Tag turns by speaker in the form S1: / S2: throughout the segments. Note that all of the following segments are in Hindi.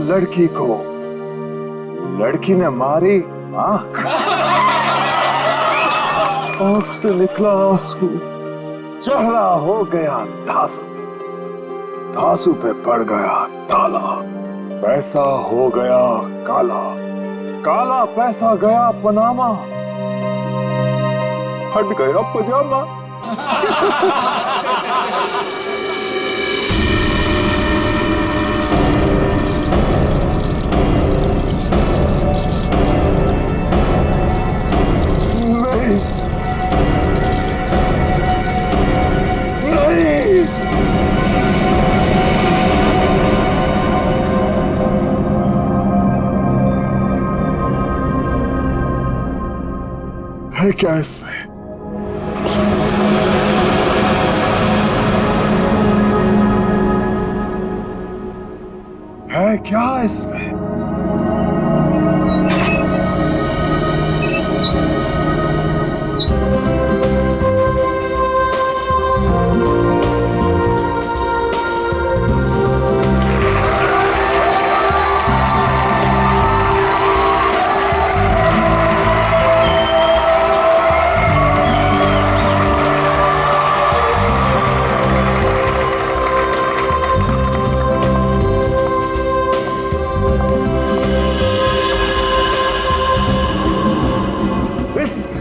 S1: लड़की को, लड़की ने मारी आंख, आंख से निकला आंसू, चेहरा हो गया धांसू, धांसू पे पड़ गया ताला, पैसा हो गया काला, काला पैसा गया पनामा, हट गया पजामा। नहीं, नहीं, है क्या इसमें? है क्या इसमें?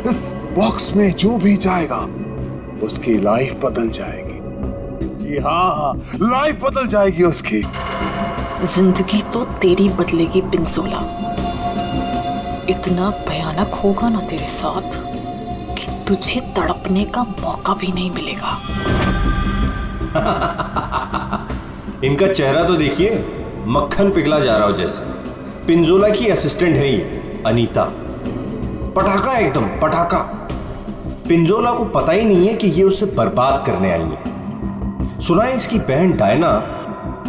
S1: इस बॉक्स में जो भी जाएगा उसकी लाइफ बदल जाएगी। जी हाँ, लाइफ बदल जाएगी उसकी।
S2: जिंदगी तो तेरी बदलेगी पिंजोला। इतना भयानक होगा ना तेरे साथ कि तुझे तड़पने का मौका भी नहीं मिलेगा।
S3: इनका चेहरा तो देखिए, मक्खन पिघला जा रहा हो जैसे। पिंजोला की असिस्टेंट है ये अनीता, पटाखा एकदम पटाखा। पिंजोला को पता ही नहीं है कि ये उसे बर्बाद करने आई है। सुना है इसकी बहन डायना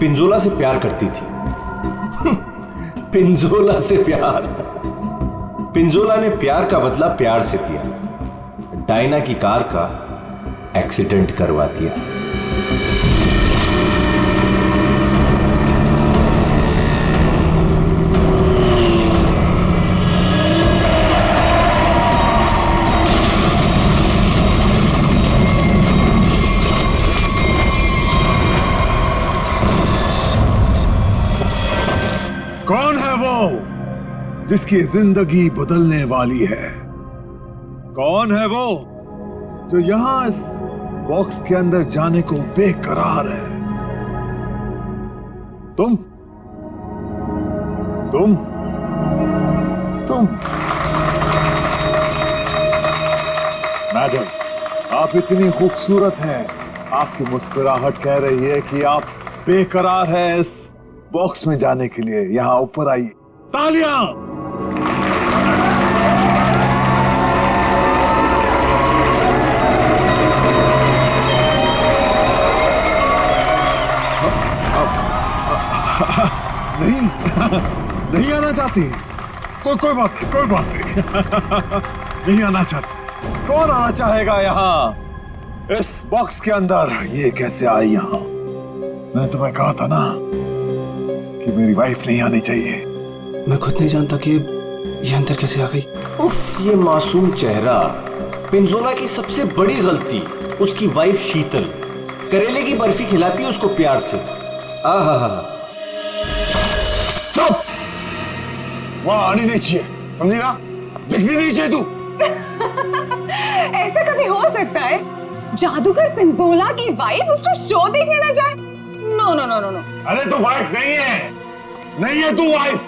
S3: पिंजोला से प्यार करती थी। पिंजोला से प्यार। पिंजोला ने प्यार का बदला प्यार से दिया, डायना की कार का एक्सीडेंट करवा दिया।
S1: कौन है वो जिसकी जिंदगी बदलने वाली है? कौन है वो जो यहां इस बॉक्स के अंदर जाने को बेकरार है? तुम तुम तुम मैडम, आप इतनी खूबसूरत हैं, आपकी मुस्कुराहट कह रही है कि आप बेकरार हैं इस बॉक्स में जाने के लिए। यहां ऊपर आइए। तालियां! नहीं, नहीं आना चाहती? कोई बात नहीं। नहीं आना चाहती। कौन आना चाहेगा यहां इस बॉक्स के अंदर? ये कैसे आई यहां? मैंने तुम्हें कहा था ना कि मेरी वाइफ नहीं आनी चाहिए।
S4: मैं खुद नहीं जानता कि ये अंदर कैसे आ गई।
S3: उफ, ये मासूम चेहरा। पिंजोला की सबसे बड़ी गलती उसकी वाइफ शीतल करेले की बर्फी खिलाती है उसको प्यार से। आहा,
S1: चुप! वहां आनी नहीं चाहिए, समझी ना? दिखनी नहीं चाहिए तू।
S5: ऐसा कभी हो सकता है जादूगर पिंजोला की वाइफ उसका शो देखने ना जाए? No no no no no.
S1: अरे तू वाइफ नहीं है, नहीं है तू वाइफ,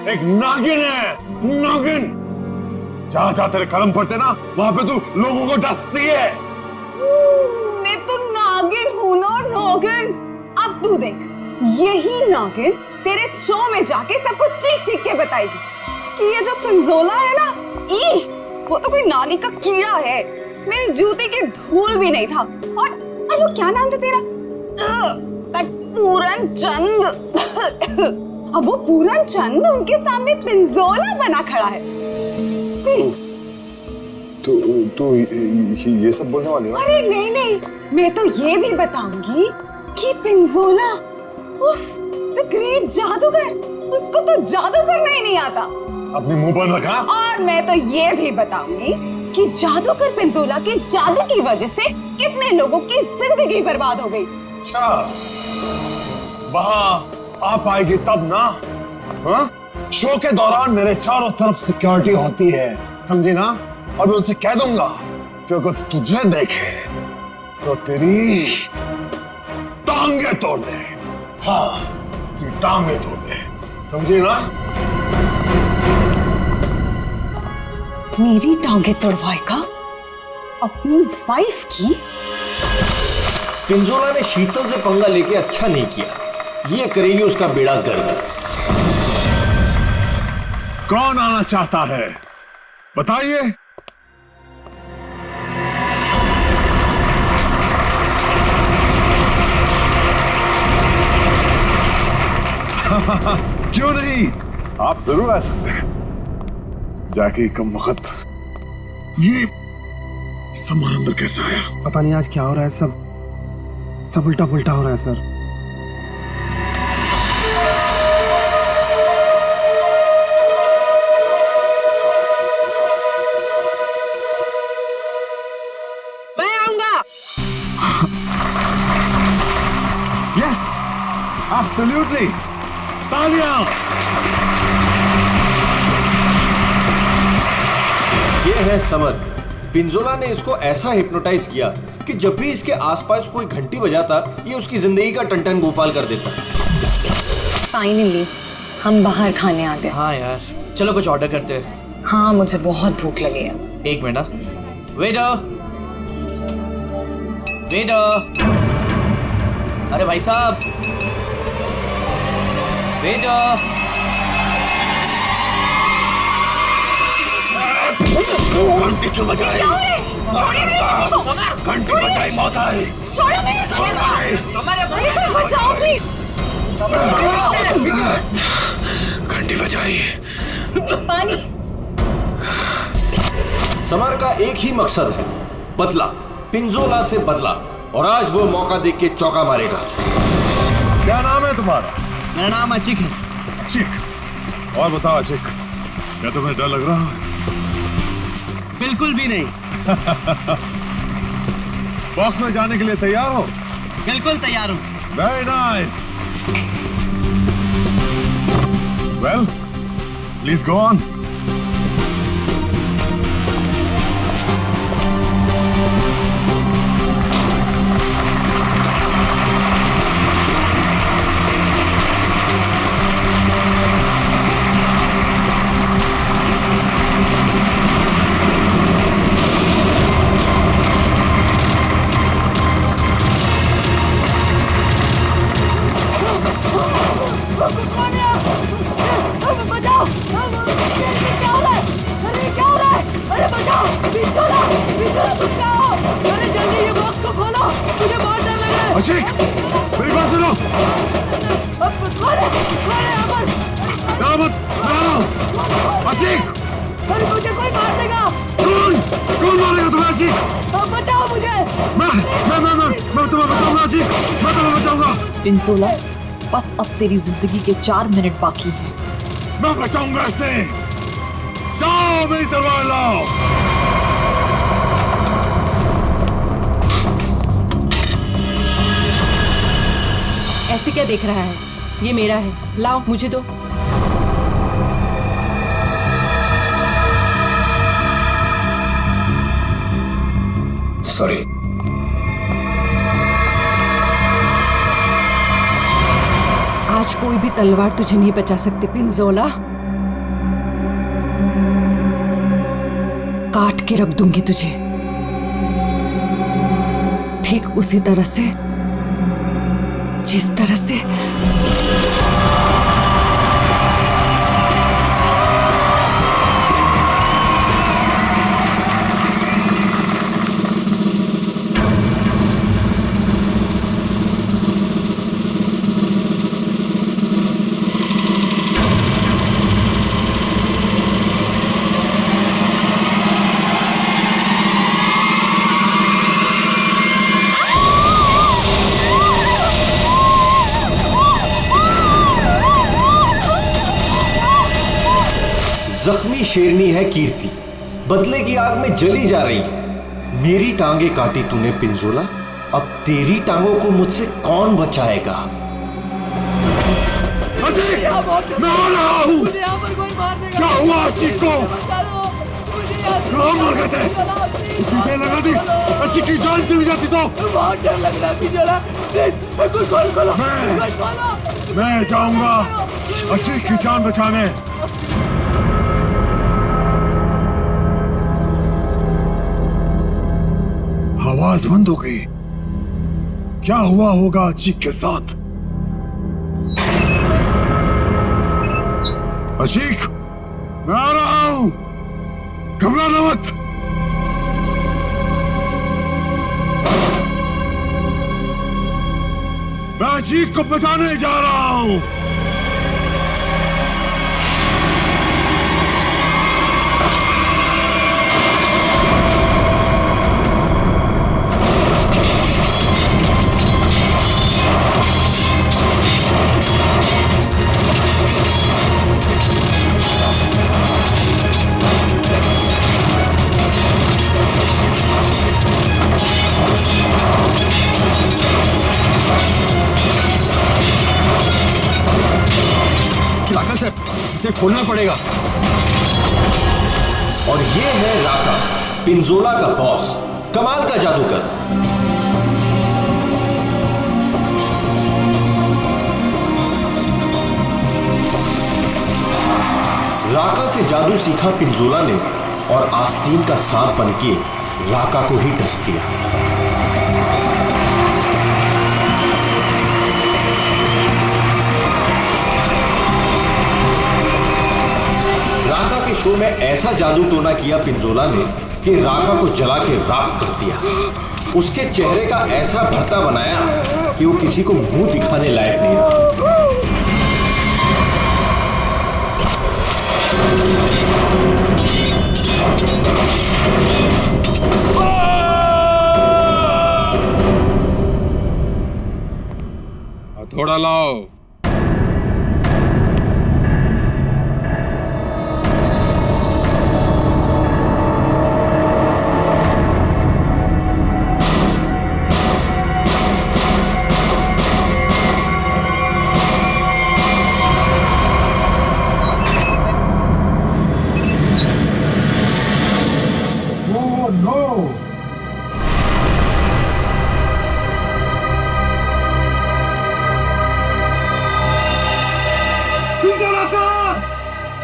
S1: एक नागिन है, नागिन। जहां जहां तेरे कदम पड़ते ना वहां पे तू लोगों को डसती है।
S5: मैं तो नागिन हूं ना, नागिन। अब तू देख, यही नागिन तेरे शो में जाके सबको चीख चीख के बताएगी कि ये जो पिंजोला है ना, वो तो कोई नाली का कीड़ा है, मेरे जूते की धूल भी नहीं था। और वो क्या नाम था तेरा? पूरन चंद। अब वो पूरन चंद उनके सामने पिंजोला बना खड़ा है।
S1: तो ये सब बोलने वाली है?
S5: अरे नहीं नहीं, मैं तो ये भी बताऊंगी कि पिंजोला, द ग्रेट जादूगर, उसको तो जादू करना ही नहीं आता।
S1: अपने मुंह पर रखा।
S5: और मैं तो ये भी बताऊंगी कि जादूगर पिंजोला के जादू की वजह से कितने लोगों की जिंदगी बर्बाद हो गई।
S1: अच्छा, वहां आप आएगी तब ना। हाँ? शो के दौरान मेरे चारों तरफ सिक्योरिटी होती है, समझी ना? और मैं उनसे कह दूंगा कि अगर तुझे देखे तो तेरी टांगे तोड़ दे। हाँ, तेरी टांगे तोड़ दे, समझी ना?
S5: मेरी टांगे तोड़वाएगा? अपनी वाइफ की?
S3: पिंजोला ने शीतल से पंगा लेके अच्छा नहीं किया। ये करेगी उसका बेड़ा गर्क।
S1: कौन आना चाहता है बताइए। क्यों नहीं, आप जरूर आ सकते हैं। जाके कम वक्त ये सामान अंदर कैसे आया?
S4: पता नहीं आज क्या हो रहा है, सब उल्टा पुल्टा हो रहा है सर।
S5: मैं आऊंगा।
S1: Yes, absolutely. तालियां।
S3: ये है समर। पिंजोला ने इसको ऐसा हिप्नोटाइज किया कि जब भी इसके आसपास कोई घंटी बजाता, ये उसकी जिंदगी का टन गोपाल कर देता।
S2: फाइनली हम बाहर खाने आ गए।
S6: हाँ यार, चलो कुछ ऑर्डर करते हैं।
S2: हाँ, मुझे बहुत भूख लगी है।
S6: एक मिनट ना। वेटर, वेटर, अरे भाई साहब, वेटर।
S1: घंटी क्यों बजाई? घंटी बजाई, मौत आई।
S5: बचाओ प्लीज।
S1: घंटी बजाई।
S5: पानी।
S3: समर का एक ही मकसद है, बदला। पिंजोला से बदला। और आज वो मौका देख के चौका मारेगा।
S1: क्या नाम है तुम्हारा?
S6: मेरा नाम अचिक है।
S1: अचिक। और बताओ अचिक, क्या तुम्हें डर लग रहा है?
S6: बिल्कुल भी नहीं।
S1: बॉक्स में जाने के लिए तैयार हो?
S6: बिल्कुल तैयार हूँ।
S1: Very nice. Well, please go on. Ashiq, मेरी बात सुनो। अशिक,
S5: मुझे कोई मार देगा।
S1: कौन मारेगा तुम्हें अशिक?
S5: बचाओ मुझे।
S1: मैं तुम्हें बचाऊंगा अशिक, मैं तुम्हें बचाऊंगा।
S2: पिंजोला, बस अब तेरी जिंदगी के 4 मिनट बाकी हैं।
S1: मैं बचाऊंगा इसे। जाओ, मेरी तलवार लाओ।
S7: ऐसे क्या देख रहा है? ये मेरा है, लाओ मुझे दो।
S3: सॉरी।
S7: आज कोई भी तलवार तुझे नहीं बचा सकते पिंजोला। काट के रख दूंगी तुझे, ठीक उसी तरह से जिस तरह से
S3: की शेरनी है कीर्ति, बदले की आग में जली जा रही है। मेरी टांगे काटी तूने पिंजोला, अब तेरी टांगों को मुझसे कौन बचाएगा?
S1: अजीत, मैं आ रहा हूँ।
S6: मुझे यहाँ पर कोई मार देगा।
S1: क्या हुआ अजीत को?
S6: बता दो, मुझे यहाँ से
S1: कहाँ मर गए थे? टीके लगा दी, अजीत की जान चली जाती तो।
S6: बहुत डर लग रहा है पिंजोला। प्लीज कोई खोलो।
S1: मैं जाऊंगा अजीत की जान बचाने। आवाज बंद हो गई। क्या हुआ होगा अजीत के साथ? अजीत, मैं आ रहा हूं, घबराना मत। मैं अजीत को बचाने जा रहा हूं।
S3: राका सर, इसे खोलना पड़ेगा। और ये है राका, पिंजोला का बॉस, कमाल का जादूगर। राका से जादू सीखा पिंजोला ने और आस्तीन का सांप बनके राका को ही डस दिया। राका के शो में ऐसा जादू टोना किया पिंजोला ने कि राका को जला के राख कर दिया। उसके चेहरे का ऐसा भरता बनाया कि वो किसी को मुंह दिखाने लायक नहीं रहा।
S1: हथौड़ा लाओ।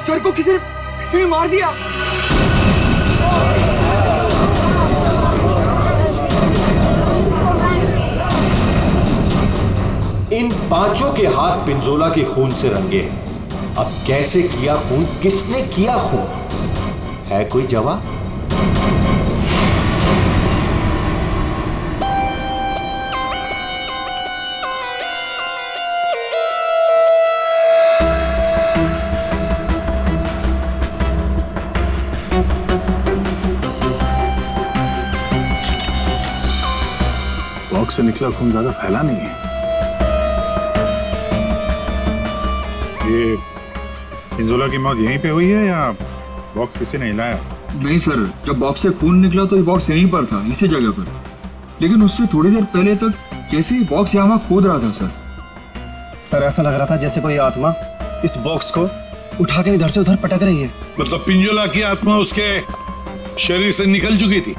S4: सर को किसी ने मार दिया।
S3: इन पांचों के हाथ पिंजोला के खून से रंगे हैं। अब कैसे किया खून, किसने किया खून, है कोई जवाब?
S1: बॉक्स से निकला खून ज्यादा फैला नहीं है। ये पिंजोला की मौत यहीं पे हुई है या बॉक्स किसी ने हिलाया?
S8: नहीं सर, जब बॉक्स से खून निकला तो ये बॉक्स यहीं पर था, इसी जगह पर। लेकिन उससे थोड़ी देर पहले तक जैसे ही बॉक्स यहाँ खोद रहा था
S4: सर ऐसा लग रहा था जैसे कोई आत्मा इस बॉक्स को उठा के इधर से उधर पटक रही है।
S9: मतलब पिंजोला की आत्मा उसके शरीर से निकल चुकी थी?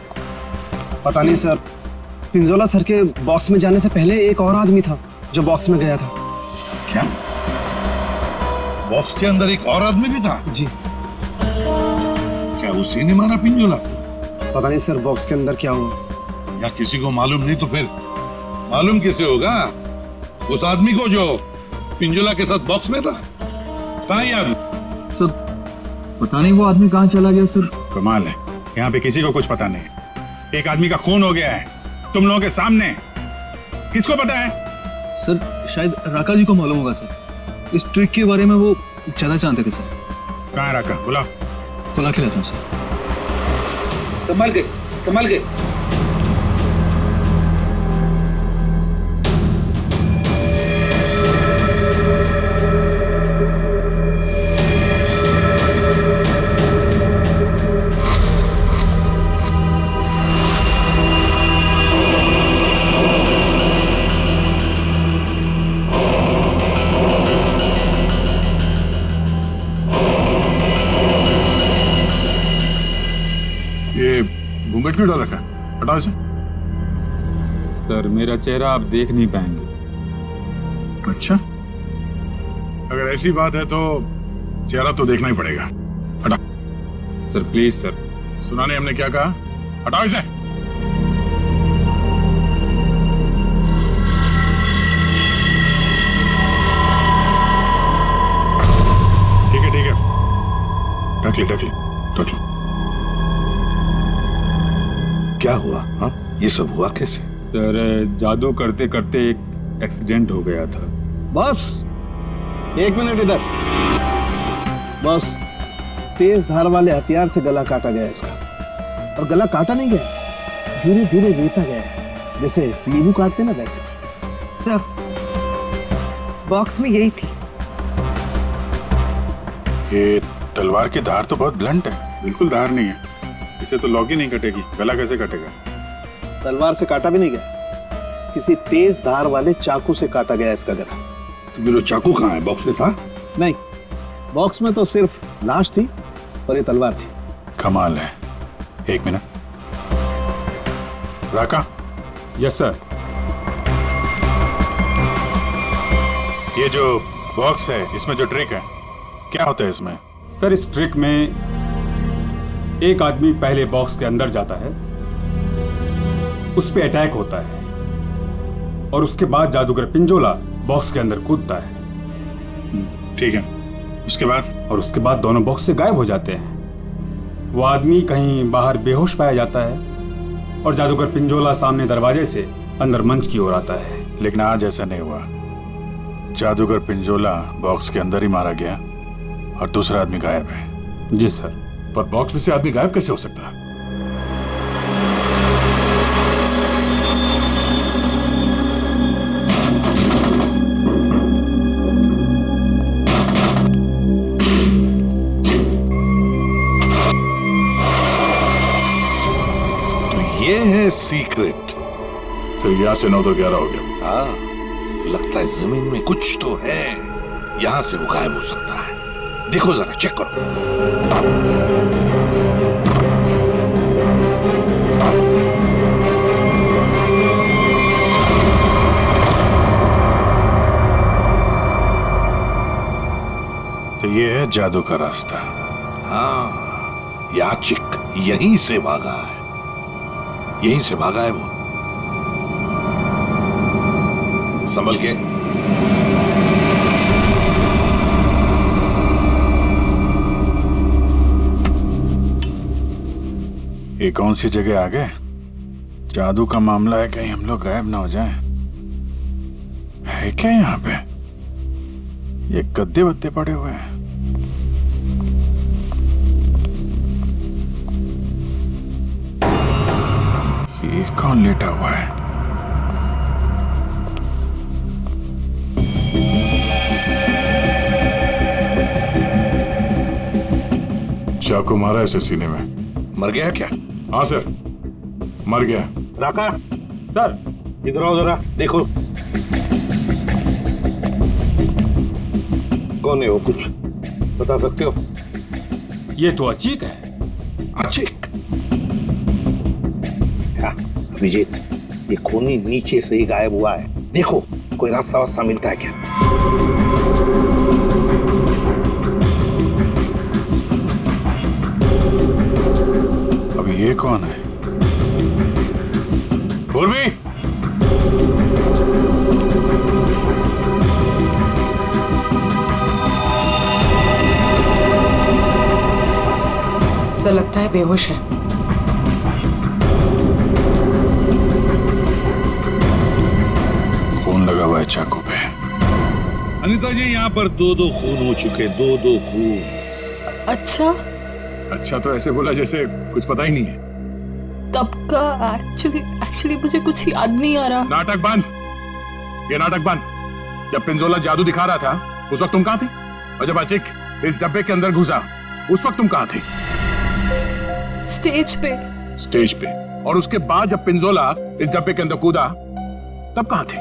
S4: पता नहीं सर, पिंजोला सर के बॉक्स में जाने से पहले एक और आदमी था जो बॉक्स में गया था।
S9: क्या बॉक्स के अंदर एक और आदमी भी था?
S4: जी।
S9: क्या उसी ने मारा पिंजोला?
S4: पता नहीं सर बॉक्स के अंदर क्या हुआ।
S9: या किसी को मालूम नहीं तो फिर मालूम किसे होगा? उस आदमी को जो पिंजोला के साथ बॉक्स में था। कहाँ ये आदमी?
S8: सर पता नहीं वो आदमी कहाँ चला गया सर।
S1: कमाल है, यहाँ पे किसी को कुछ पता नहीं। एक आदमी का खून हो गया है तुम लोगों के सामने, किसको पता है?
S4: सर शायद राका जी को मालूम होगा सर, इस ट्रिक के बारे में वो ज्यादा जानते थे सर।
S1: कहाँ है राका? बुला
S4: के लाता हूँ सर।
S6: संभल के, संभल के।
S9: घूंघट क्यों डाल रखा है? हटाओ इसे।
S8: सर मेरा चेहरा आप देख नहीं पाएंगे।
S9: अच्छा, अगर ऐसी बात है तो चेहरा तो देखना ही पड़ेगा। हटा।
S8: Sir please sir.
S9: सुना नहीं हमने क्या कहा? हटाओ इसे। ठीक है ठीक है, ढक ले ढक ले ढक ले।
S10: क्या हुआ? हाँ, ये सब हुआ कैसे?
S8: सर जादू करते करते एक एक्सीडेंट हो गया था।
S4: बॉस, 1 मिनट इधर। बॉस, तेज धार वाले हथियार से गला काटा गया इसका, और गला काटा नहीं गया, धीरे धीरे रेता गया है, जैसे नींबू काटते ना वैसे।
S7: सर, बॉक्स में यही थी।
S9: ये तलवार की धार तो बहुत ब्लंट है। बिल्कुल धार नहीं है, इसे तो लॉक ही नहीं कटेगी। गला कैसे कटेगा?
S4: तलवार से काटा भी नहीं गया, किसी तेज धार वाले चाकू से काटा गया इसका गला।
S9: तो फिर वो चाकू कहाँ है? बॉक्स में था?
S4: नहीं, बॉक्स में तो सिर्फ लाश थी और ये तलवार थी।
S9: कमाल है। 1 मिनट। राका,
S8: यस सर।
S9: ये जो बॉक्स है, इसमें जो ट्रिक है, क्या होता है इसमें?
S8: सर इस ट्रिक में एक आदमी पहले बॉक्स के अंदर जाता है, उस पे अटैक होता है, और उसके बाद जादूगर पिंजोला बॉक्स के अंदर कूदता है।
S9: ठीक है, उसके बाद?
S8: और उसके बाद दोनों बॉक्स से गायब हो जाते हैं। वो आदमी कहीं बाहर बेहोश पाया जाता है, और जादूगर पिंजोला सामने दरवाजे से अंदर मंच की ओर आता है।
S9: लेकिन आज ऐसा नहीं हुआ। जादूगर पिंजोला बॉक्स के अंदर ही मारा गया और दूसरा आदमी गायब है।
S8: जी सर।
S9: पर बॉक्स में से आदमी गायब कैसे हो सकता है?
S10: तो ये है सीक्रेट।
S9: फिर यहाँ से 9 तो 11 हो गया।
S10: हाँ, लगता है जमीन में कुछ तो है, यहां से वो गायब हो सकता है। देखो जरा, चेक करो।
S9: तो ये है जादू का रास्ता।
S10: हाँ, याचिक यहीं से भागा है, यहीं से भागा है वो। संभल के।
S9: ये कौन सी जगह आ गए? जादू का मामला है, कहीं हम लोग गायब ना हो जाएं। है क्या यहाँ पे? ये गद्दे वद्दे पड़े हुए हैं। ये कौन लेटा हुआ है? चाकू मारा ऐसे सीने में।
S10: मर गया क्या?
S9: हाँ सर, मर गया।
S10: राका,
S8: सर
S10: इधर आओ जरा, देखो। कौन है वो, कुछ बता सकते हो?
S8: ये तो अचीक है।
S10: अचीक? हाँ, अभिजीत, ये खूनी नीचे से ही गायब हुआ है। देखो, कोई रास्ता वास्ता मिलता है क्या?
S9: अब ये कौन है? पूर्वी,
S7: सर लगता है बेहोश है।
S9: खून लगा हुआ है चाकू पे।
S10: अनीता जी, यहाँ पर 2-2 खून हो चुके, 2-2 खून।
S2: अच्छा,
S9: अच्छा तो ऐसे बोला जैसे कुछ पता ही नहीं है।
S2: तब का एक्चुअली मुझे कुछ याद नहीं आ रहा।
S9: नाटक बंद, ये नाटक बंद। जब पिंजोला जादू दिखा रहा था उस वक्त तुम कहाँ थे? और जब अचिक इस डब्बे के अंदर घुसा उस वक्त तुम कहाँ थे?
S2: स्टेज पे।
S9: स्टेज पे। और उसके बाद जब पिंजोला इस डब्बे के अंदर कूदा तब कहाँ थे?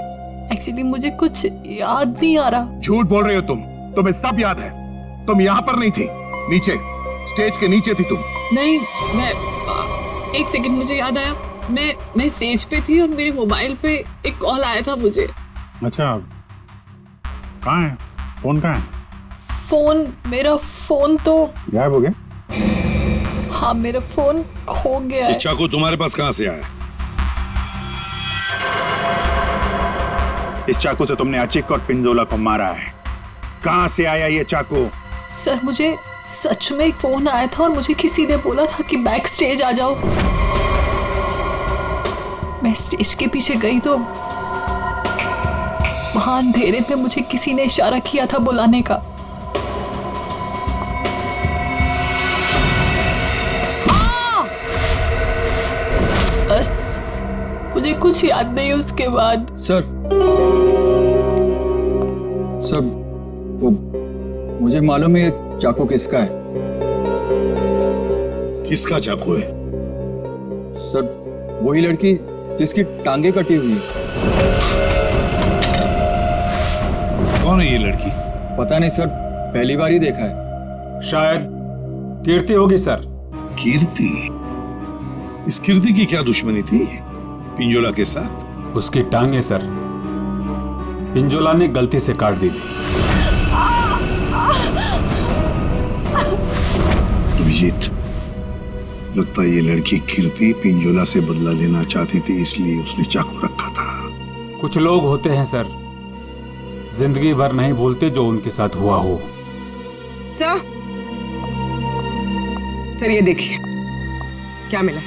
S2: एक्चुअली मुझे कुछ याद नहीं आ रहा।
S9: झूठ बोल रहे हो तुम, तुम्हें सब याद है। तुम यहाँ पर नहीं थी, नीचे, स्टेज के नीचे थी तुम।
S2: नहीं, एक सेकंड, मुझे याद आया, मैं स्टेज पे थी और मेरे मोबाइल पे एक कॉल आया था मुझे।
S9: अच्छा, कहाँ है फोन? कहाँ है
S2: मेरा फोन तो
S9: गायब हो गया?
S2: हाँ, मेरा फोन खो गया है।
S10: चाकू तुम्हारे पास कहाँ से आया?
S9: इस चाकू से तुमने अचिक और पिंजोला को मारा है। कहाँ से आया ये चाकू?
S2: सर, मुझे सच में एक फोन आया था और मुझे किसी ने बोला था कि बैक स्टेज आ जाओ। मैं स्टेज के पीछे गई तो वहां अंधेरे में मुझे किसी ने इशारा किया था बुलाने का। बस मुझे कुछ याद नहीं उसके बाद।
S11: सर वो मुझे मालूम है ये चाकू किसका है।
S10: किसका चाकू है?
S11: सर वही लड़की जिसकी टांगे कटी हुई है।
S10: कौन है ये लड़की?
S11: पता नहीं सर, पहली बार ही देखा है।
S8: शायद कीर्ति होगी सर।
S10: कीर्ति? इस कीर्ति की क्या दुश्मनी थी पिंजोला के साथ?
S8: उसकी टांगे सर पिंजोला ने गलती से काट दी थी।
S10: अभिजीत, लगता है ये लड़की कीर्ति पिंजोला से बदला लेना चाहती थी, इसलिए उसने चाकू रखा था।
S8: कुछ लोग होते हैं सर, जिंदगी भर नहीं भूलते जो उनके साथ हुआ हो।
S5: सर ये देखिए क्या मिला।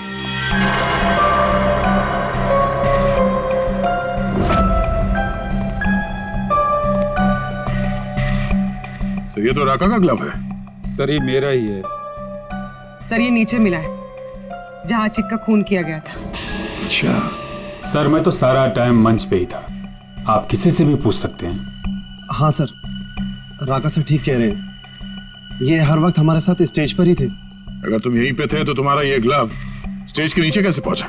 S9: सर ये तो राका का ग्लव है।
S11: सर ये मेरा ही है।
S5: सर ये नीचे मिला है जहां अचिक का खून किया गया था।
S10: अच्छा
S8: सर, मैं तो सारा टाइम मंच पे ही था, आप किसी से भी पूछ सकते हैं।
S12: हाँ सर, राका सर ठीक कह रहे हैं, ये हर वक्त हमारे साथ स्टेज पर ही थे।
S9: अगर तुम यहीं पे थे तो तुम्हारा ये ग्लव स्टेज के नीचे कैसे पहुंचा?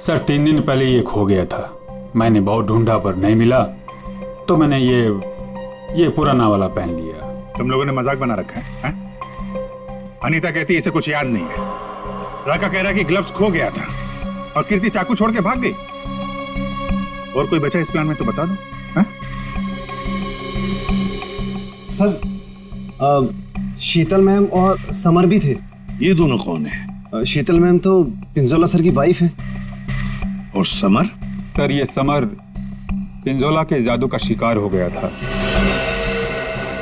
S8: सर 3 दिन पहले ये खो गया था, मैंने बहुत ढूंढा पर नहीं मिला, तो मैंने ये पुराना वाला पहन लिया।
S9: तुम लोगों ने मजाक बना रखा है? अनीता कहती है इसे कुछ याद नहीं है, राका कह रहा है कि ग्लव्स खो गया था और कीर्ति चाकू छोड़ के भाग गई। और कोई बचा इस प्लान में तो बता दो।
S12: सर शीतल मैम और समर भी थे।
S10: ये दोनों कौन है?
S12: शीतल मैम तो पिंजोला सर की वाइफ है।
S10: और समर?
S8: सर ये समर पिंजोला के जादू का शिकार हो गया था।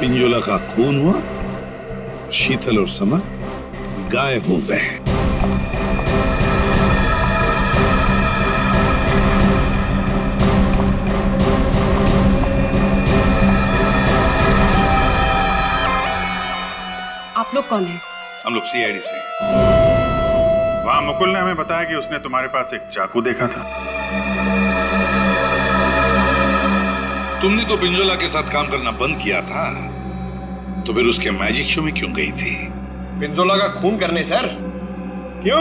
S10: पिंजोला का खून हुआ, शीतल और समर गायब हो गए।
S5: आप लोग कौन हैं?
S10: हम लोग सीआईडी से।
S9: वहां मुकुल ने हमें बताया कि उसने तुम्हारे पास एक चाकू देखा था।
S10: तुमने तो पिंजोला के साथ काम करना बंद किया था, तो फिर उसके मैजिक शो में क्यों गई थी?
S3: पिंजोला का खून करने सर। क्यों?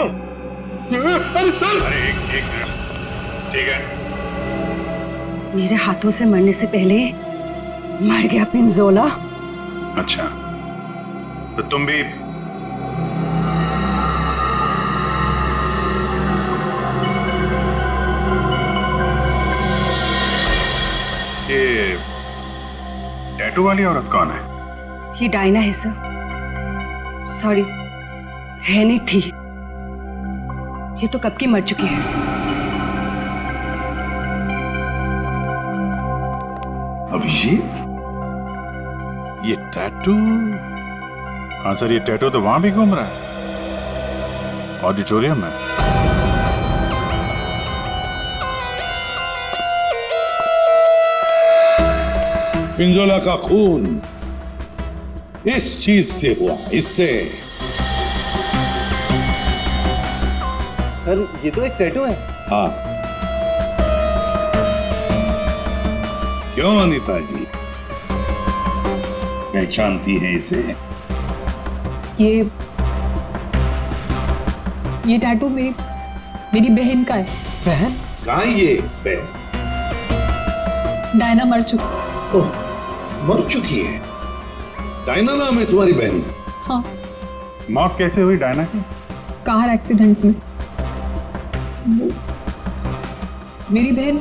S9: अरे सर! अरे एक ठीक है।
S7: मेरे हाथों से मरने से पहले मर गया पिंजोला।
S9: अच्छा, तो तुम भी ये टैटू वाली औरत कौन है?
S7: ये डायना है सर। सॉरी, है नहीं थी, ये तो कब की मर चुकी है।
S10: अभिजीत, ये टैटू?
S9: हाँ सर, ये टैटू तो वहां भी घूम रहा है, ऑडिटोरियम में।
S10: पिंजोला का खून इस चीज से हुआ, इससे।
S12: सर ये तो एक टैटू है।
S10: हाँ, क्यों अनीता जी, पहचानती है इसे?
S2: ये टैटू मेरी बहन का है।
S12: बहन?
S10: कहाँ ये बहन?
S2: डायना मर चुकी।
S10: ओह, मर चुकी है? डायना नाम है तुम्हारी बहन?
S2: हाँ।
S9: मौत कैसे हुई डायना की?
S2: कार एक्सीडेंट में। मेरी बहन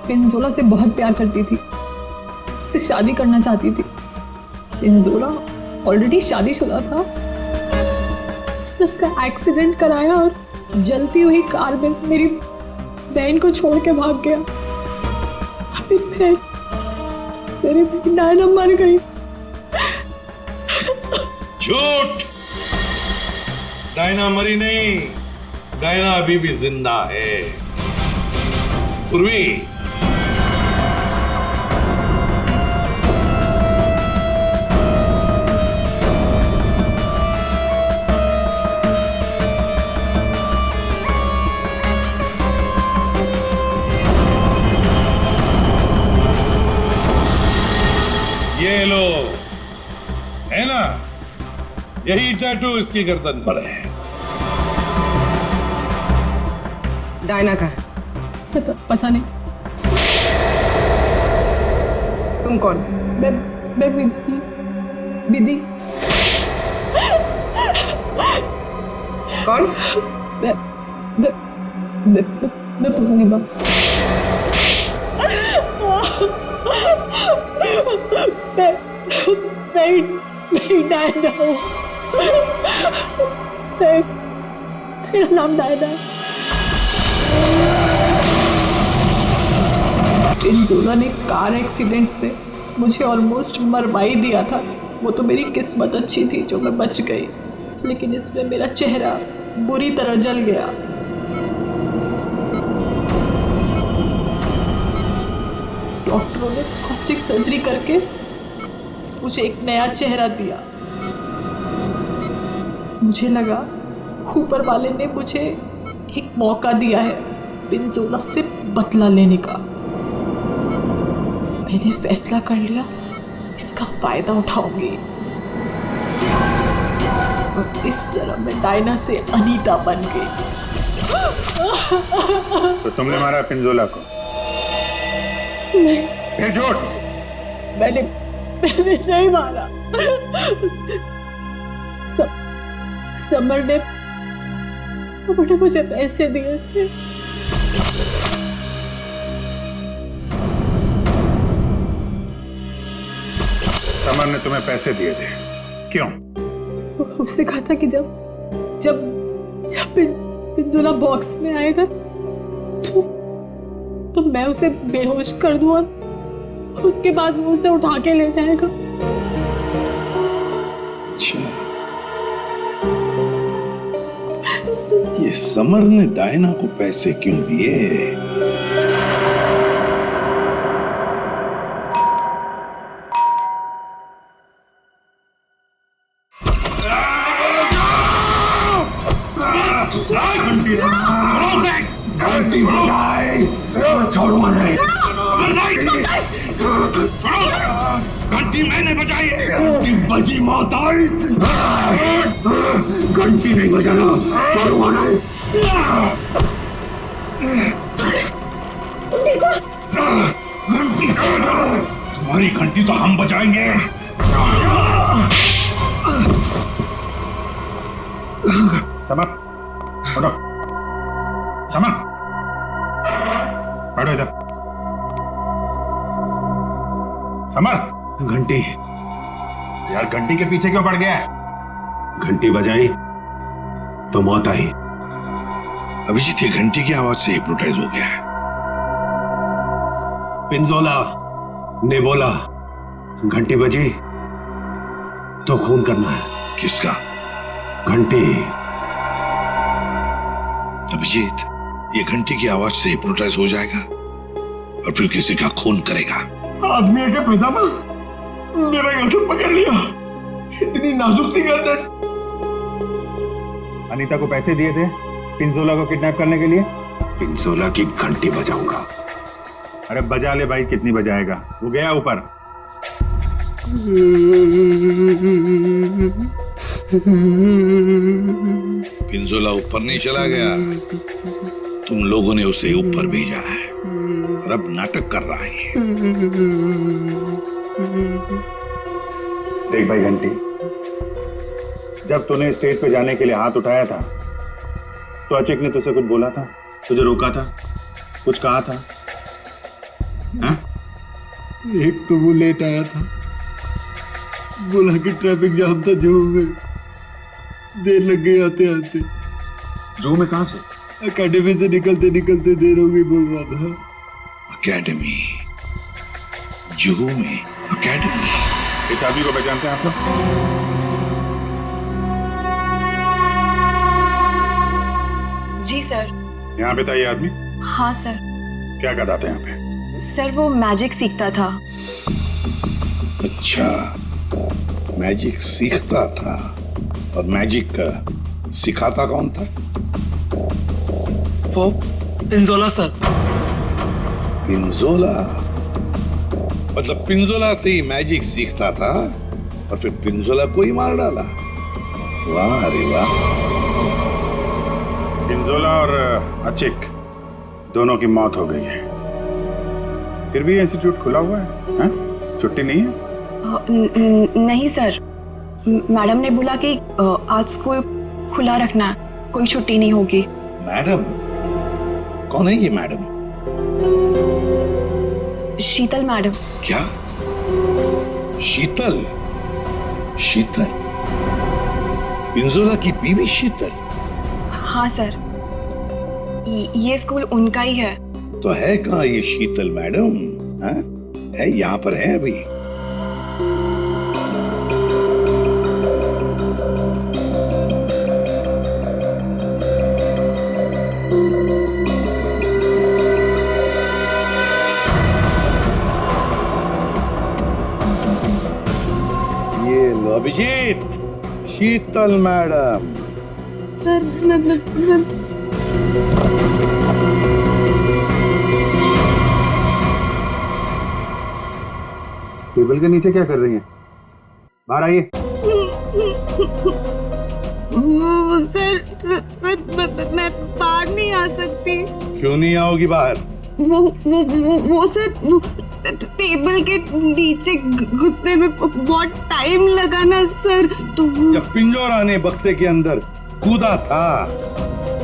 S2: पिंजोला से बहुत प्यार करती थी, उससे शादी करना चाहती थी। पिंजोला ऑलरेडी शादीशुदा था। उसने उसका एक्सीडेंट कराया और जलती हुई कार में मेरी बहन को छोड़ के भाग गया। मेरी बहन डायना मर गई।
S10: झूठ! डायना मरी नहीं, डायना अभी भी जिंदा है। पूर्वी, ये लो, है ना, यही टैटू इसकी गर्दन पर है।
S7: डायना का है?
S2: पता नहीं।
S7: तुम कौन?
S2: मैं विधि।
S7: कौन?
S2: मैं पूर्णिमा। मैं डायना हूँ। मेरा नाम डायना है। पिंजोला ने कार एक्सीडेंट में मुझे ऑलमोस्ट मरवा ही दिया था। वो तो मेरी किस्मत अच्छी थी जो मैं बच गई, लेकिन इसमें मेरा चेहरा बुरी तरह जल गया। डॉक्टरों ने प्लास्टिक सर्जरी करके मुझे एक नया चेहरा दिया। मुझे लगा ऊपर वाले ने मुझे एक मौका दिया है पिंजोला से बदला लेने का। मैंने फैसला कर लिया, इसका फायदा उठाऊंगी और इस तरह मैं डायना से अनीता बन गई।
S9: तो तुमने मारा पिंजोला को?
S2: नहीं,
S9: फिर झूठ।
S2: मैंने नहीं मारा। समर ने मुझे पैसे दिए थे।
S9: समर ने तुम्हें पैसे दिए थे, क्यों?
S2: उससे कहा था कि जब पिंजोला बॉक्स में आएगा तो मैं उसे बेहोश कर दूं और उसके बाद वो उसे उठा के ले जाएगा।
S10: ये समर ने डायना को पैसे क्यों दिए? घंटी बजाए, छोड़ूंगा नहीं। घंटी मैंने बजाई, घंटी बजी मौत आई। घंटी नहीं बजाना, छोड़ूंगा नहीं। तुम्हारी घंटी तो हम बजाएंगे।
S9: समर, उठो। समर, बैठो इधर। समर,
S10: घंटी।
S9: यार घंटी के पीछे क्यों पड़ गया है?
S10: घंटी बजाई तो मौत आई। अभिजीत ये घंटी की आवाज से हिप्नोटाइज हो गया है। पिंजोला ने बोला घंटी बजी तो खून करना है। किसका? घंटी। अभिजीत ये घंटी की आवाज से हिप्नोटाइज हो जाएगा और फिर किसी का खून करेगा।
S1: आदमी के पैजामा मेरा गर्दन पकड़ लिया, इतनी नाजुक सी गर्दन।
S9: अनीता को पैसे दिए थे पिंजोला को किडनैप करने के लिए?
S10: पिंजोला की घंटी बजाऊंगा।
S9: अरे बजा ले भाई, कितनी बजाएगा? वो गया ऊपर।
S10: पिंजोला ऊपर नहीं चला गया, तुम लोगों ने उसे ऊपर भेजा है और अब नाटक कर रहा है।
S9: देख भाई घंटी, जब तूने स्टेज पे जाने के लिए हाथ उठाया था तो अचिक ने तुझसे कुछ बोला था? तुझे रोका था, कुछ कहा था? हाँ?
S4: एक तो वो लेट आया था, बोला कि ट्रैफिक जाम था जू में, देर लग गई आते आते।
S9: जू में कहां से?
S4: एकेडमी से निकलते निकलते देर हो गई बोल रहा था।
S10: एकेडमी, जुहू में एकेडमी।
S9: इस आदमी को पहचानते हैं आप लोग?
S13: जी सर।
S9: यहाँ पे था ये आदमी?
S13: हाँ सर।
S9: क्या करता था यहाँ पे?
S13: सर वो मैजिक सीखता था।
S10: अच्छा, मैजिक सीखता था। और मैजिक सिखाता कौन था?
S6: वो पिंजोला सर।
S10: पिंजोला? मतलब पिंजोला से ही मैजिक सीखता था और फिर पिंजोला को ही मार डाला? वाह अरे वाह।
S9: पिंजोला और अचिक दोनों की मौत हो गई है, फिर भी इंस्टीट्यूट खुला हुआ है, हाँ? छुट्टी नहीं है?
S13: नहीं सर, मैडम ने बोला कि आज स्कूल खुला रखना है, कोई छुट्टी नहीं होगी।
S10: मैडम? कौन है ये मैडम?
S13: शीतल मैडम।
S10: क्या? शीतल? शीतल? पिंजोला की बीवी शीतल?
S13: हाँ सर, ये स्कूल उनका ही है।
S10: तो है कहाँ ये शीतल मैडम? हाँ? है यहाँ पर है अभी? ये लो अभिजीत, शीतल मैडम।
S9: टेबल के नीचे क्या कर रही हैं? बाहर आइए।
S5: सर मैं बाहर नहीं आ सकती।
S10: क्यों नहीं आओगी बाहर?
S5: वो सर टेबल के नीचे घुसने में बहुत टाइम लगा ना सर, तो
S10: जब पिंजोरा ने बक्से के अंदर कूदा था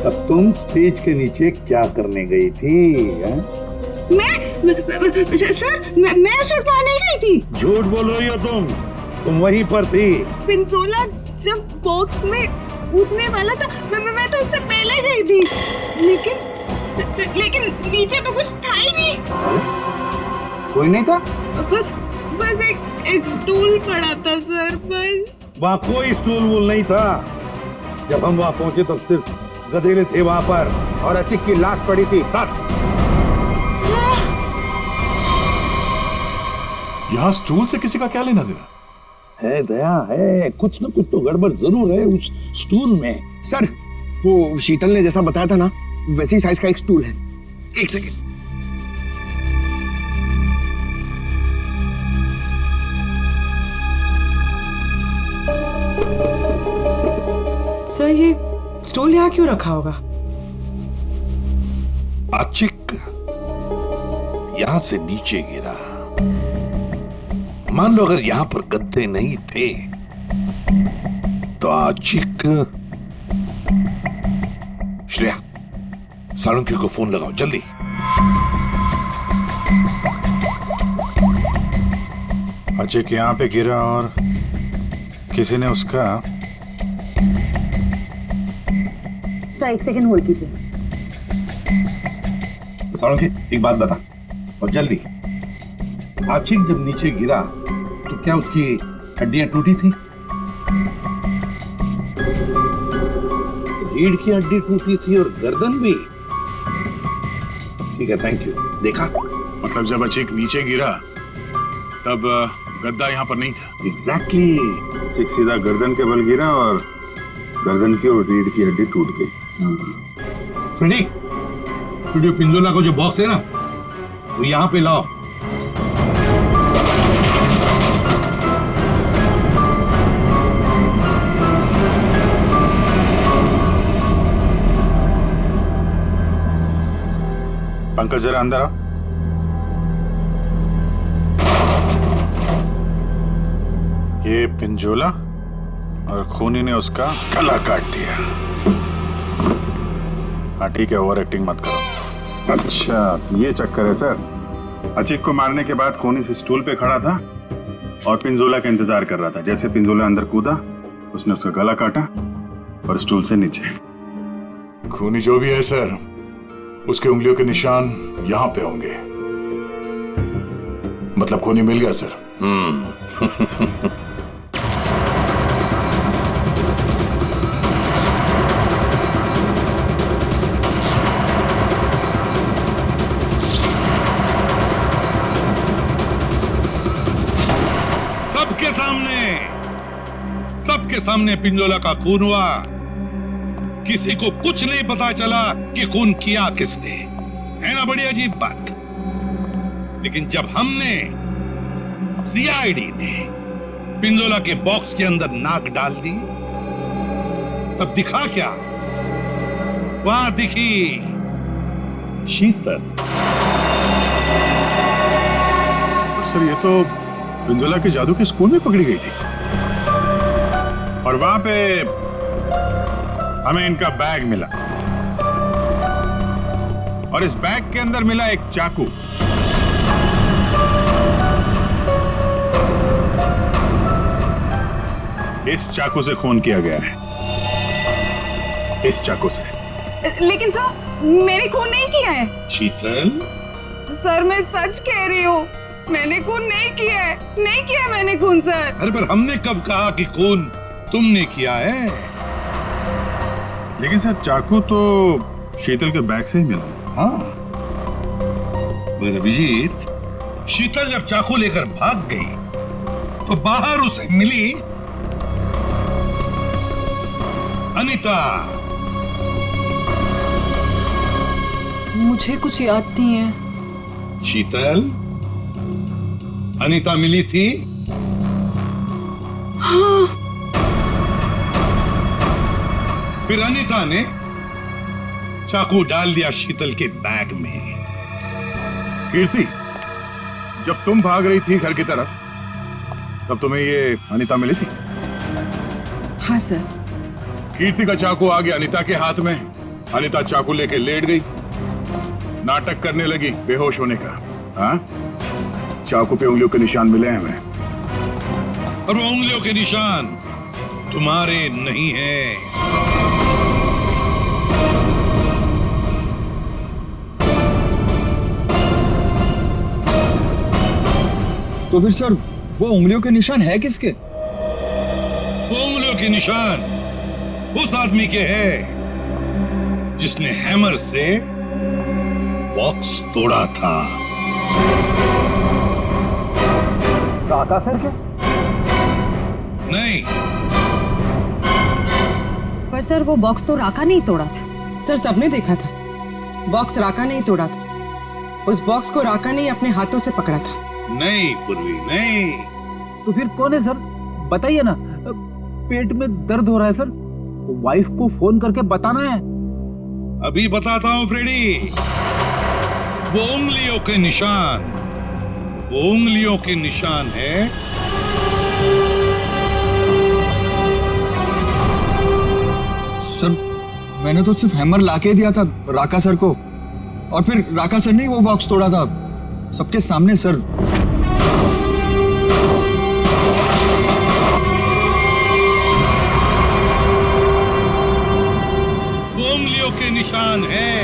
S10: तब तुम स्टेज के नीचे क्या करने गई थी?
S5: सर मैं उस वक्त वहाँ नहीं गई थी।
S10: झूठ बोल रही हो तुम वहीं पर थी।
S5: पिंजोला जब बॉक्स में कूदने वाला था मैं तो उससे पहले गई थी, लेकिन नीचे तो कुछ था ही नहीं।
S9: कोई नहीं था?
S5: बस एक स्टूल पड़ा था सर, बस।
S10: वहाँ कोई स्टूल वूल नहीं था। जब हम वहाँ पहुंचे तब सिर्फ गधेले थे वहाँ पर और अचिक की लाश पड़ी थी, बस।
S1: यहाँ स्टूल से किसी का क्या लेना देना?
S10: है दया, है कुछ न कुछ तो गड़बड़ जरूर है उस स्टूल में।
S12: सर वो शीतल ने जैसा बताया था ना, वैसी साइज का एक स्टूल है। एक सेकेंड।
S14: सर ये स्टूल यहाँ क्यों रखा होगा?
S10: अचिक यहां से नीचे गिरा। मान लो अगर यहां पर गद्दे नहीं थे तो अचिक। श्रेया, सालुंके को फोन लगाओ जल्दी।
S9: अचिक यहाँ पे गिरा और किसी ने उसका।
S15: सर एक सेकंड होल्ड कीजिए।
S10: सालुंके एक बात बता और जल्दी। अचिक जब नीचे गिरा तो क्या उसकी हड्डियां टूटी थी? रीढ़ की हड्डी टूटी थी और गर्दन भी। ठीक है, थैंक यू। देखा?
S9: मतलब जब अचिक नीचे गिरा तब गद्दा यहाँ पर नहीं था।
S10: एग्जैक्टली।
S9: अचिक सीधा गर्दन के बल गिरा और गर्दन की और रीढ़ की हड्डी टूट गई।
S10: फ्रेडी, पिंजोला को जो बॉक्स है ना वो यहाँ पे लाओ।
S9: पंकज जरा अंदर आओ। ये पिंजोला और खूनी ने उसका गला काट दिया। हाँ ठीक है, ओवर एक्टिंग मत करो। अच्छा तो ये चक्कर है सर। अचिक को मारने के बाद खूनी से स्टूल पे खड़ा था और पिंजोला का इंतजार कर रहा था। जैसे पिंजोला अंदर कूदा, उसने उसका गला काटा और स्टूल से नीचे।
S16: खूनी जो भी है सर, उसके उंगलियों के निशान यहां पे होंगे। मतलब खूनी मिल गया सर।
S10: सबके सामने पिंजोला का खून हुआ। किसी को कुछ नहीं पता चला कि खून किया किसने। है ना बड़ी अजीब बात। लेकिन जब हमने, सीआईडी ने पिंजोला के बॉक्स के अंदर नाक डाल दी, तब दिखा क्या? वहां दिखी शीतल।
S9: सर ये तो पिंजोला के जादू के स्कूल में पकड़ी गई थी और वहां पे हमें इनका बैग मिला और इस बैग के अंदर मिला एक चाकू। इस चाकू से खून किया गया है, इस चाकू से।
S5: लेकिन सर मैंने खून नहीं किया है।
S10: शीतल,
S5: सर मैं सच कह रही हूँ, मैंने खून नहीं किया है, नहीं किया है मैंने खून सर।
S10: अरे पर हमने कब कहा कि खून तुमने किया है?
S9: लेकिन सर चाकू तो शीतल के बैग से ही मिला।
S10: हाँ पर अभिजीत, शीतल जब चाकू लेकर भाग गई तो बाहर उसे मिली अनीता।
S14: मुझे कुछ याद नहीं है।
S10: शीतल, अनीता मिली थी?
S14: हाँ।
S10: फिर अनीता ने चाकू डाल दिया शीतल के बैग में।
S9: कीर्ति, जब तुम भाग रही थी घर की तरफ, तब तुम्हें ये अनीता मिली थी?
S14: हाँ सर।
S9: कीर्ति का चाकू आ गया अनीता के हाथ में। अनीता चाकू लेके लेट गई, नाटक करने लगी बेहोश होने का। हाँ, चाकू पे उंगलियों के निशान मिले हैं हमें।
S10: और वो उंगलियों के निशान तुम्हारे नहीं है।
S11: तो फिर सर वो उंगलियों के निशान है किसके?
S10: वो उंगलियों के निशान उस आदमी के हैं जिसने हैमर से बॉक्स तोड़ा था।
S4: राका सर के?
S10: नहीं।
S15: पर सर वो बॉक्स तो राका नहीं तोड़ा था।
S14: सर सबने देखा था, बॉक्स राका नहीं तोड़ा था। उस बॉक्स को राका ने अपने हाथों से पकड़ा था।
S10: नहीं पूर्वी, नहीं।
S4: तो फिर कौन है सर? बताइए ना। पेट में दर्द हो रहा है सर, वाइफ को फोन करके बताना है।
S10: अभी बताता हूं फ्रेडी। वो उंगलियों के निशान, वो उंगलियों के निशान है
S11: सर। मैंने तो सिर्फ हैमर लाके दिया था राका सर को, और फिर राका सर ने वो बॉक्स तोड़ा था सबके सामने सर।
S10: वो उंगलियों के निशान है।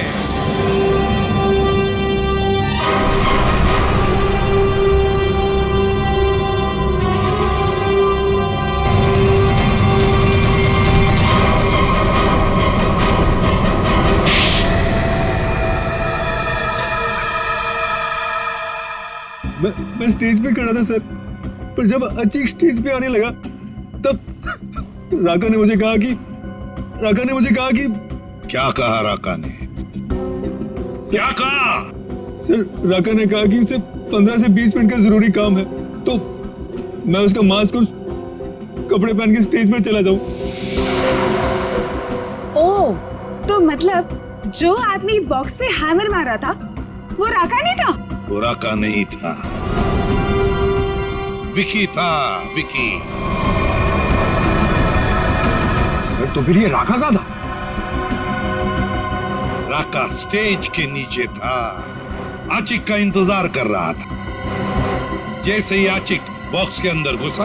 S11: मैं स्टेज पे खड़ा था सर, पर जब अचीक स्टेज पे आने लगा तब राका ने मुझे कहा कि
S10: क्या कहा राका ने? क्या कहा?
S11: सर राका ने कहा कि उसे 15 से 20 मिनट का जरूरी काम है, तो मैं उसका मास्क और कपड़े पहन के स्टेज पे चला जाऊं।
S5: ओह, तो मतलब जो आदमी बॉक्स पे हैमर मारा था वो राका नहीं था?
S10: वो राका नहीं था, विकी था, विकी।
S9: तो फिर ये राका का था?
S10: राका स्टेज के नीचे था, आचिक का इंतजार कर रहा था। जैसे ही आचिक बॉक्स के अंदर घुसा,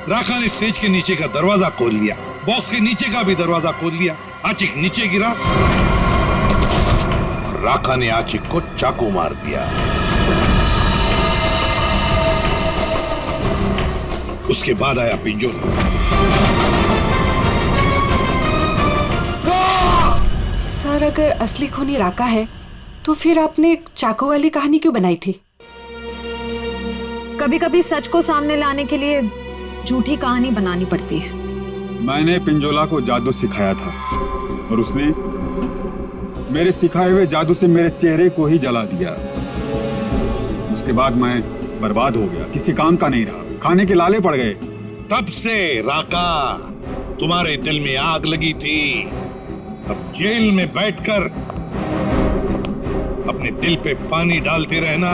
S10: राका ने स्टेज के नीचे का दरवाजा खोल लिया, बॉक्स के नीचे का भी दरवाजा खोल लिया। आचिक नीचे गिरा, राका ने आचिक को चाकू मार दिया। उसके बाद आया पिंजोला।
S7: सर, अगर असली खूनी राका है तो फिर आपने एक चाकू वाली कहानी क्यों बनाई थी?
S15: कभी कभी सच को सामने लाने के लिए झूठी कहानी बनानी पड़ती है।
S8: मैंने पिंजोला को जादू सिखाया था और उसने मेरे सिखाए हुए जादू से मेरे चेहरे को ही जला दिया। उसके बाद मैं बर्बाद हो गया, किसी काम का नहीं रहा, खाने के लाले पड़ गए।
S10: तब से राका तुम्हारे दिल में आग लगी थी। अब जेल में बैठकर अपने दिल पे पानी डालते रहना,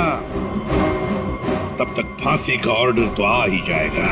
S10: तब तक फांसी का ऑर्डर तो आ ही जाएगा।